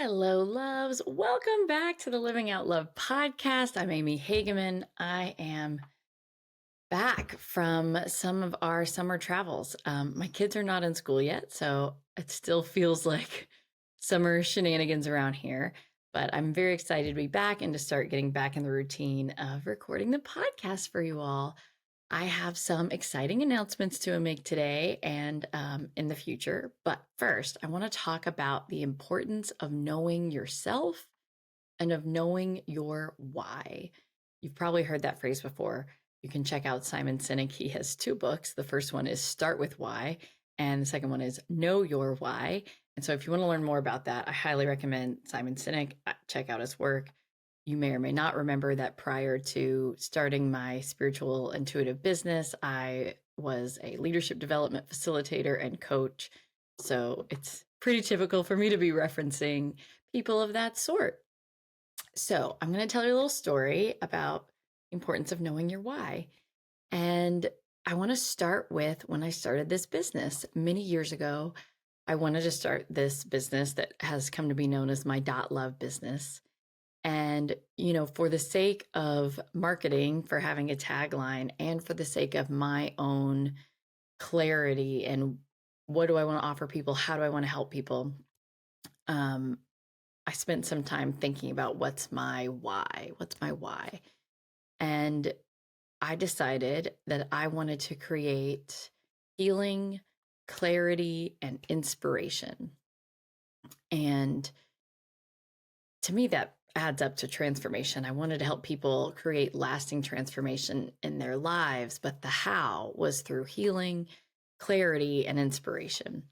Hello, loves. Welcome back to the Living Out Love podcast. I'm Amy Hageman. I am back from some of our summer travels. My kids are not in school yet, so it still feels like summer shenanigans around here. But I'm very excited to be back and to start getting back in the routine of recording the podcast for you all. I have some exciting announcements to make today and in the future. But first, I want to talk about the importance of knowing yourself and of knowing your why. You've probably heard that phrase before. You can check out Simon Sinek. He has two books. The first one is Start with Why, and the second one is Know Your Why. And so if you want to learn more about that, I highly recommend Simon Sinek. Check out his work. You may or may not remember that prior to starting my spiritual intuitive business, I was a leadership development facilitator and coach. So it's pretty typical for me to be referencing people of that sort. So I'm going to tell you a little story about the importance of knowing your why. And I want to start with when I started this business many years ago. I wanted to start this business that has come to be known as my .love business. And, for the sake of marketing, for having a tagline, and for the sake of my own clarity and what do I want to offer people? How do I want to help people? I spent some time thinking about what's my why? What's my why? And I decided that I wanted to create healing, clarity, and inspiration. And to me, that adds up to transformation. I wanted to help people create lasting transformation in their lives, but the how was through healing, clarity, and inspiration,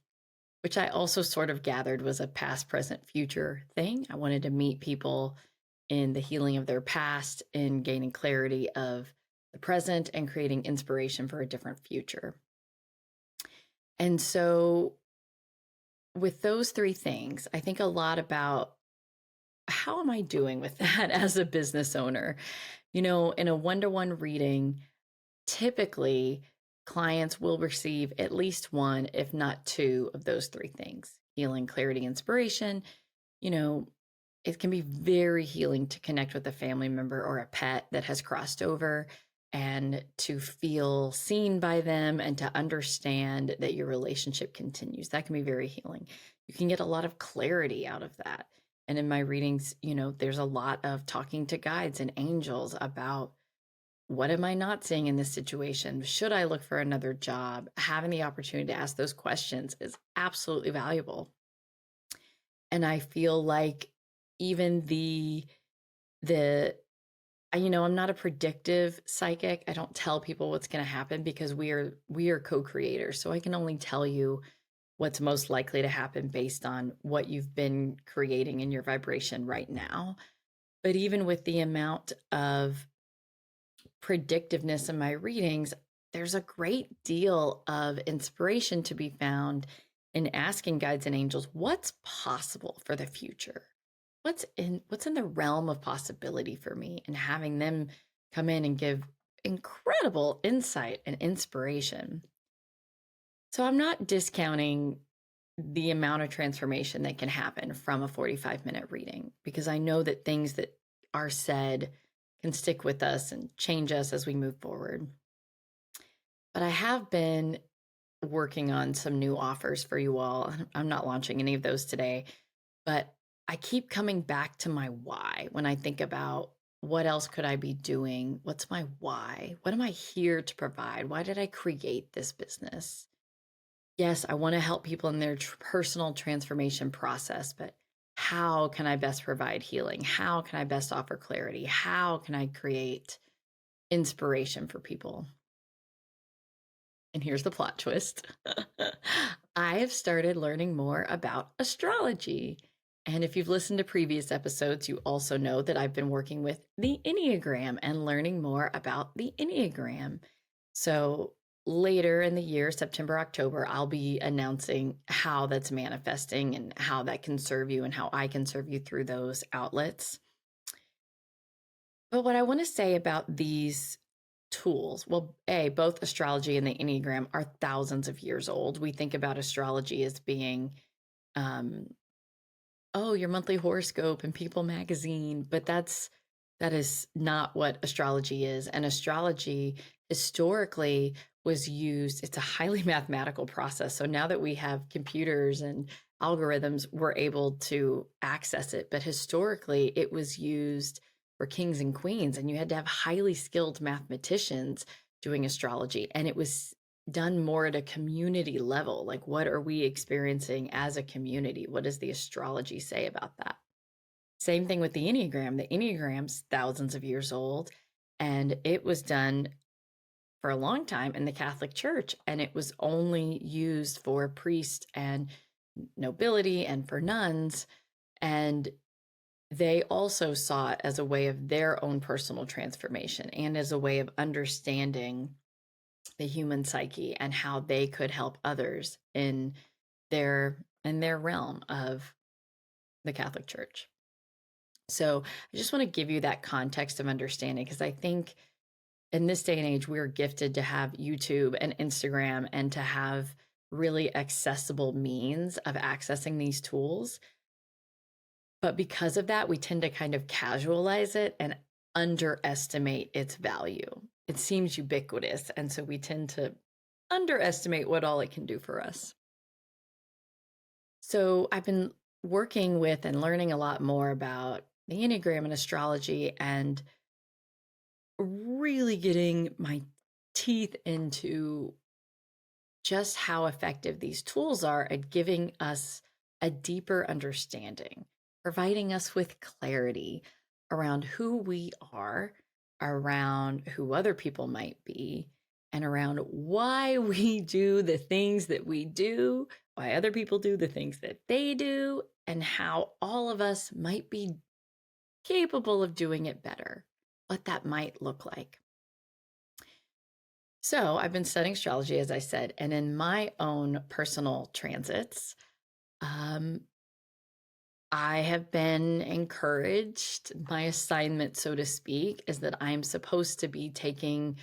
which I also sort of gathered was a past, present, future thing. I wanted to meet people in the healing of their past, in gaining clarity of the present, and creating inspiration for a different future. And so, with those three things, I think a lot about how am I doing with that as a business owner? In a one-to-one reading, typically clients will receive at least one, if not two, of those three things: healing, clarity, inspiration. It can be very healing to connect with a family member or a pet that has crossed over and to feel seen by them and to understand that your relationship continues. That can be very healing. You can get a lot of clarity out of that. And in my readings, there's a lot of talking to guides and angels about what am I not seeing in this situation? Should I look for another job? Having the opportunity to ask those questions is absolutely valuable. And I feel like even I'm not a predictive psychic. I don't tell people what's going to happen because we are co-creators. So I can only tell you what's most likely to happen based on what you've been creating in your vibration right now. But even with the amount of predictiveness in my readings, there's a great deal of inspiration to be found in asking guides and angels what's possible for the future. What's in the realm of possibility for me, and having them come in and give incredible insight and inspiration. So I'm not discounting the amount of transformation that can happen from a 45-minute reading, because I know that things that are said can stick with us and change us as we move forward. But I have been working on some new offers for you all. I'm not launching any of those today, but I keep coming back to my why when I think about what else could I be doing? What's my why? What am I here to provide? Why did I create this business? Yes, I want to help people in their personal transformation process, but how can I best provide healing? How can I best offer clarity? How can I create inspiration for people? And here's the plot twist. I have started learning more about astrology. And if you've listened to previous episodes, you also know that I've been working with the Enneagram and learning more about the Enneagram. So later in the year, September, October, I'll be announcing how that's manifesting and how that can serve you and how I can serve you through those outlets. But what I want to say about these tools, well, both astrology and the Enneagram are thousands of years old. We think about astrology as being oh, your monthly horoscope and People magazine, but that is not what astrology is. And astrology historically was used, it's a highly mathematical process. So now that we have computers and algorithms, we're able to access it. But historically, it was used for kings and queens, and you had to have highly skilled mathematicians doing astrology. And it was done more at a community level. Like, what are we experiencing as a community? What does the astrology say about that? Same thing with the Enneagram. The Enneagram's thousands of years old, and it was done for a long time in the Catholic Church, and it was only used for priests and nobility and for nuns. And they also saw it as a way of their own personal transformation and as a way of understanding the human psyche and how they could help others in their realm of the Catholic Church. So I just want to give you that context of understanding, because I think in this day and age, we're gifted to have YouTube and Instagram and to have really accessible means of accessing these tools. But because of that, we tend to kind of casualize it and underestimate its value. It seems ubiquitous, and so we tend to underestimate what all it can do for us. So I've been working with and learning a lot more about the Enneagram and astrology, and really getting my teeth into just how effective these tools are at giving us a deeper understanding, providing us with clarity around who we are, around who other people might be, and around why we do the things that we do, why other people do the things that they do, and how all of us might be capable of doing it better, what that might look like. So I've been studying astrology, as I said, and in my own personal transits, um, I have been encouraged. My assignment, so to speak, is that I'm supposed to be taking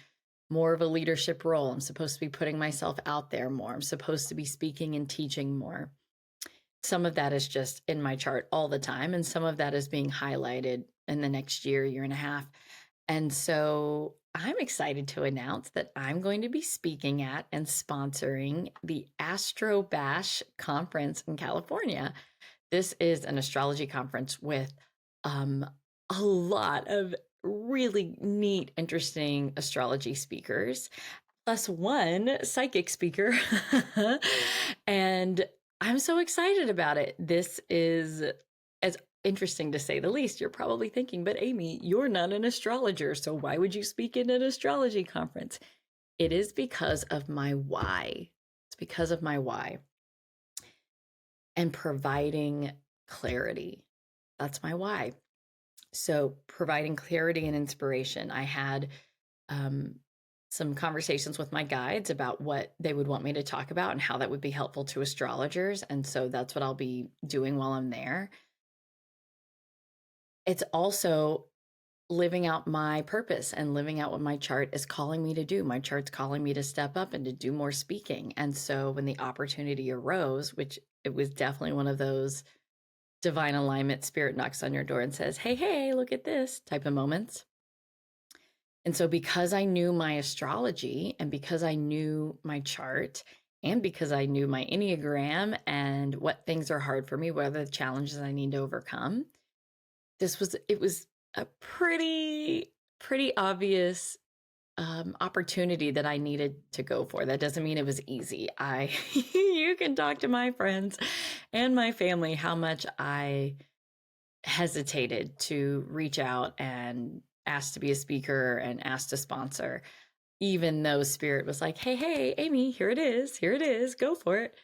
more of a leadership role. I'm supposed to be putting myself out there more. I'm supposed to be speaking and teaching more. Some of that is just in my chart all the time, and some of that is being highlighted in the next year, year and a half. And so I'm excited to announce that I'm going to be speaking at and sponsoring the Astro Bash conference in California. This is an astrology conference with um, a lot of really neat, interesting astrology speakers, plus one psychic speaker. And I'm so excited about it. This is as interesting to say the least. You're probably thinking, but Amy, you're not an astrologer, so why would you speak in an astrology conference? It is because of my why. It's because of my why and providing clarity. That's my why. So, providing clarity and inspiration. I had um, some conversations with my guides about what they would want me to talk about and how that would be helpful to astrologers. And so that's what I'll be doing while I'm there. It's also living out my purpose and living out what my chart is calling me to do. My chart's calling me to step up and to do more speaking. And so when the opportunity arose, which it was definitely one of those divine alignment, spirit knocks on your door and says, hey, hey, look at this type of moments. And so because I knew my astrology and because I knew my chart and because I knew my Enneagram and what things are hard for me, what are the challenges I need to overcome, it was a pretty obvious opportunity that I needed to go for. That doesn't mean it was easy. You can talk to my friends and my family how much I hesitated to reach out and ask to be a speaker and ask to sponsor, even though Spirit was like, hey, Amy, here it is, go for it.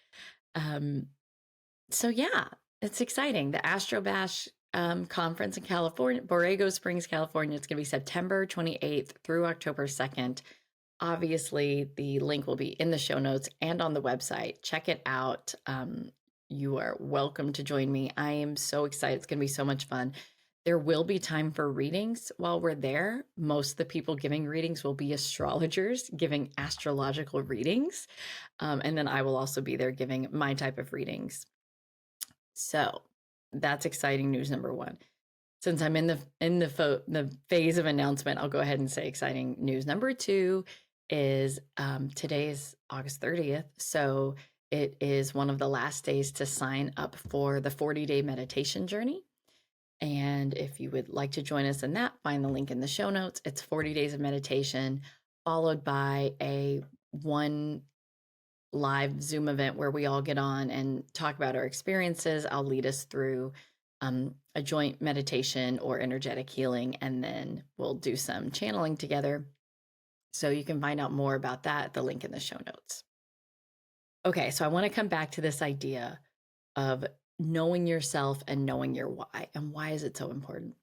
So yeah, it's exciting. The Astro Bash conference in California, Borrego Springs, California. It's going to be September 28th through October 2nd. Obviously, the link will be in the show notes and on the website. Check it out. You are welcome to join me. I am so excited. It's going to be so much fun. There will be time for readings while we're there. Most of the people giving readings will be astrologers giving astrological readings. And then I will also be there giving my type of readings. So that's exciting news number one. Since I'm in the phase of announcement, I'll go ahead and say exciting news number two is today is August 30th. So it is one of the last days to sign up for the 40-day meditation journey. And if you would like to join us in that, find the link in the show notes. It's 40 days of meditation followed by a one live Zoom event where we all get on and talk about our experiences. I'll lead us through a joint meditation or energetic healing, and then we'll do some channeling together. So you can find out more about that at the link in the show notes. Okay, so I want to come back to this idea of knowing yourself and knowing your why. And why is it so important?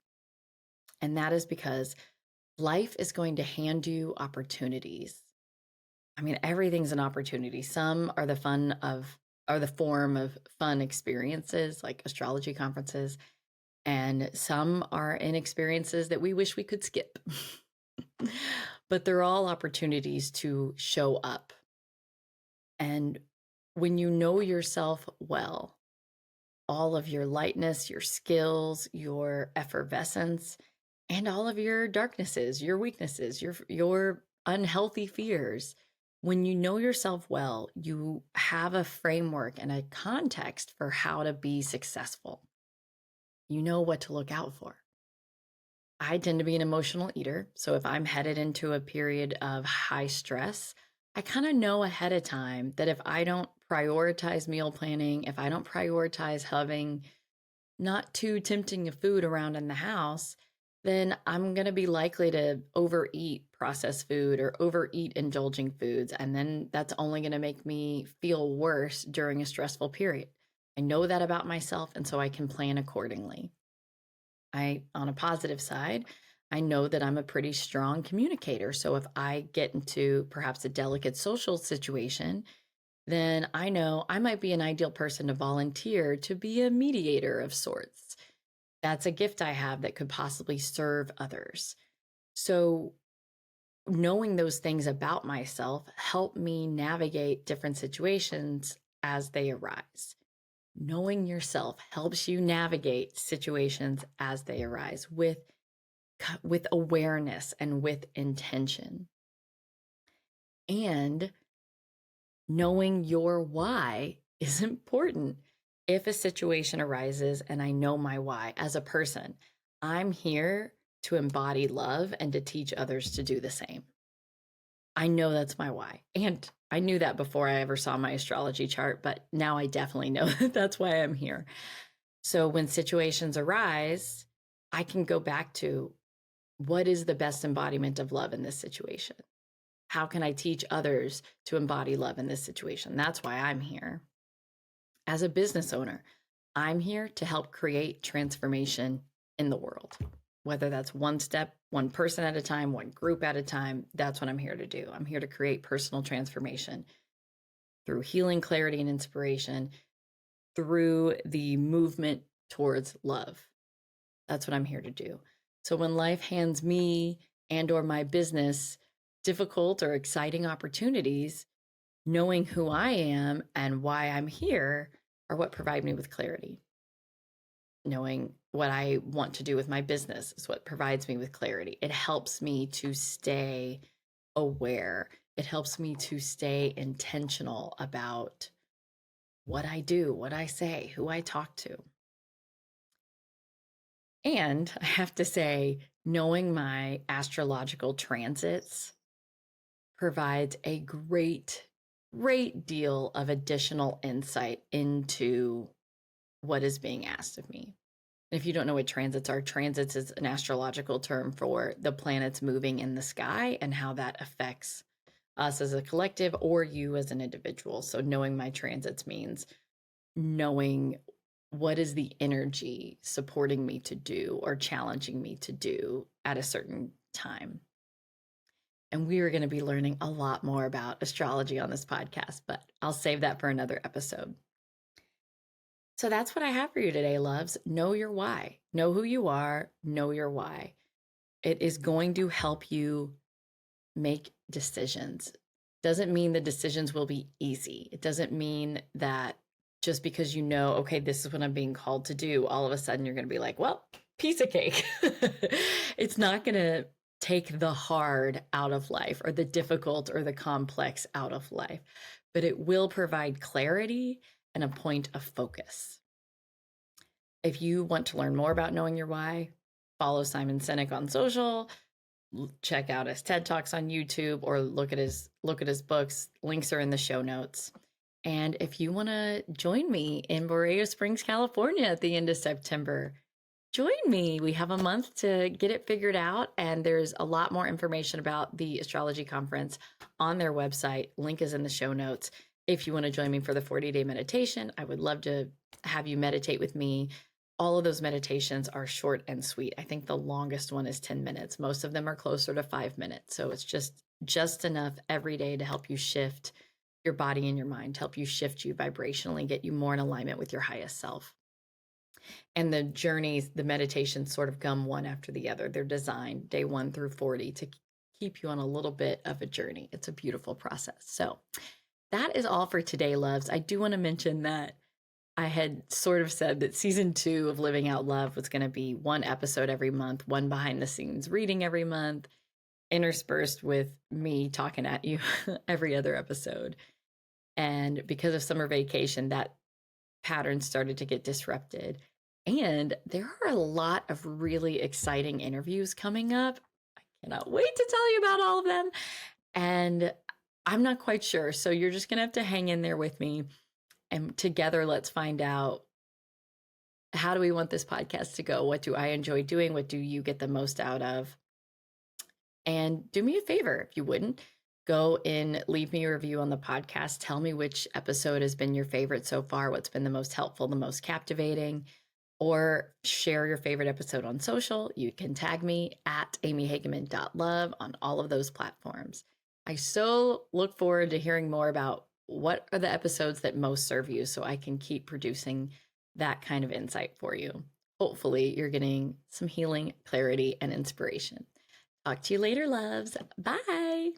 And that is because life is going to hand you opportunities. I mean, everything's an opportunity. Some are the form of fun experiences like astrology conferences, and some are in experiences that we wish we could skip. But they're all opportunities to show up. And when you know yourself well, all of your lightness, your skills, your effervescence, and all of your darknesses, your weaknesses, your unhealthy fears. When you know yourself well, you have a framework and a context for how to be successful. You know what to look out for. I tend to be an emotional eater. So if I'm headed into a period of high stress, I kind of know ahead of time that if I don't prioritize meal planning, if I don't prioritize having not too tempting of food around in the house, then I'm going to be likely to overeat processed food or overeat indulging foods. And then that's only going to make me feel worse during a stressful period. I know that about myself, and so I can plan accordingly. On a positive side, I know that I'm a pretty strong communicator. So if I get into perhaps a delicate social situation, then I know I might be an ideal person to volunteer to be a mediator of sorts. That's a gift I have that could possibly serve others. So knowing those things about myself help me navigate different situations as they arise. Knowing yourself helps you navigate situations as they arise with awareness and with intention. And knowing your why is important. If a situation arises and I know my why as a person, I'm here to embody love and to teach others to do the same. I know that's my why. And I knew that before I ever saw my astrology chart, but now I definitely know that that's why I'm here. So when situations arise, I can go back to what is the best embodiment of love in this situation? How can I teach others to embody love in this situation? That's why I'm here. As a business owner, I'm here to help create transformation in the world. Whether that's one step, one person at a time, one group at a time, that's what I'm here to do. I'm here to create personal transformation through healing, clarity, and inspiration, through the movement towards love. That's what I'm here to do. So when life hands me and or my business difficult or exciting opportunities, knowing who I am and why I'm here are what provide me with clarity. Knowing what I want to do with my business is what provides me with clarity. It helps me to stay aware. It helps me to stay intentional about what I do, what I say, who I talk to. And I have to say, knowing my astrological transits provides a great deal of additional insight into what is being asked of me. If you don't know what transits are, transits is an astrological term for the planets moving in the sky and how that affects us as a collective or you as an individual. So knowing my transits means knowing what is the energy supporting me to do or challenging me to do at a certain time. And we are going to be learning a lot more about astrology on this podcast, but I'll save that for another episode. So that's what I have for you today, loves. Know your why. Know who you are. Know your why. It is going to help you make decisions. Doesn't mean the decisions will be easy. It doesn't mean that just because you know, okay, this is what I'm being called to do, all of a sudden you're going to be like, well, piece of cake. It's not going to take the hard out of life or the difficult or the complex out of life, but it will provide clarity and a point of focus. If you want to learn more about knowing your why, follow Simon Sinek on social, check out his TED Talks on YouTube, or look at his books. Links are in the show notes. And if you want to join me in Borrego Springs, California at the end of September, join me. We have a month to get it figured out, and there's a lot more information about the astrology conference on their website. Link is in the show notes. If you want to join me for the 40-day meditation, I would love to have you meditate with me. All of those meditations are short and sweet. I think the longest one is 10 minutes. Most of them are closer to 5 minutes. So it's just enough every day to help you shift your body and your mind, to help you shift you vibrationally, get you more in alignment with your highest self. And the journeys, the meditations sort of come one after the other. They're designed day 1 through 40 to keep you on a little bit of a journey. It's a beautiful process. So that is all for today, loves. I do want to mention that I had sort of said that season 2 of Living Out Love was going to be one episode every month, one behind the scenes reading every month, interspersed with me talking at you every other episode. And because of summer vacation, that pattern started to get disrupted. And there are a lot of really exciting interviews coming up. I cannot wait to tell you about all of them. And I'm not quite sure. So you're just going to have to hang in there with me. And together, let's find out, how do we want this podcast to go? What do I enjoy doing? What do you get the most out of? And do me a favor, if you wouldn't, go and leave me a review on the podcast. Tell me which episode has been your favorite so far, what's been the most helpful, the most captivating, or share your favorite episode on social. You can tag me at amyhageman.love on all of those platforms. I so look forward to hearing more about what are the episodes that most serve you, so I can keep producing that kind of insight for you. Hopefully, you're getting some healing, clarity, and inspiration. Talk to you later, loves. Bye.